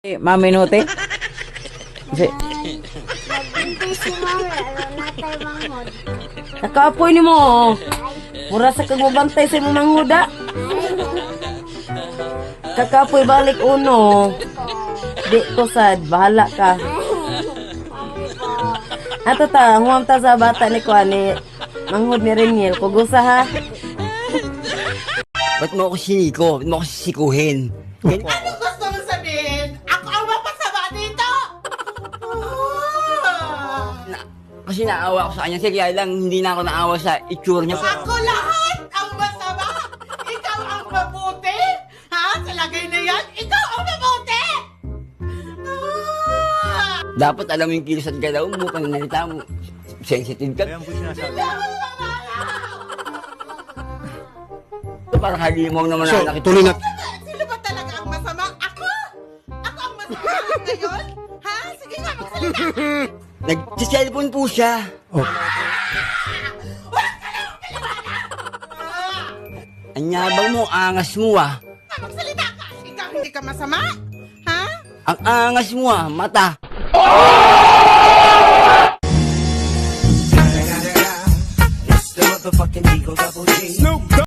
Maminote? Si Nagbintay si Mami, alam na tayo manghod. nakaapoy ni mo. Mura sa kagmabantay sa imong manghuda. Kakaapoy balik uno. Di ko sad, bahala ka. Ato ta, huwam ta sa bata ni Kuan ni manghud ni Reniel. Kugusa ha. Ba't mo ako siniko? Ba't mo ako sisikuhin? Ano gusto mo sabihin? Ako ang mapasama dito! Kasi naawa ako sa kanya. Sige, kaya lang hindi na ako naawa sa itsura niya. Ako lahat ang masama! Ikaw ang mabuti! Ha? Sa lagay na yan, ikaw ang mabuti! Dapat alam mo yung kilos at galaw mo. Pananalita mo. Sensitive ka. Parang halimaw naman So, na nakita. tuloy na. Sino ba talaga ang masama? Ako? Ako ang masama ngayon? Ha? Sige nga, magsalita! Nag-cellphone po siya. Oh. Anyabang mo, angas mo ah. Magsalita ka! Ikaw hindi ka masama? Ha? Ang angas mo ah, mata.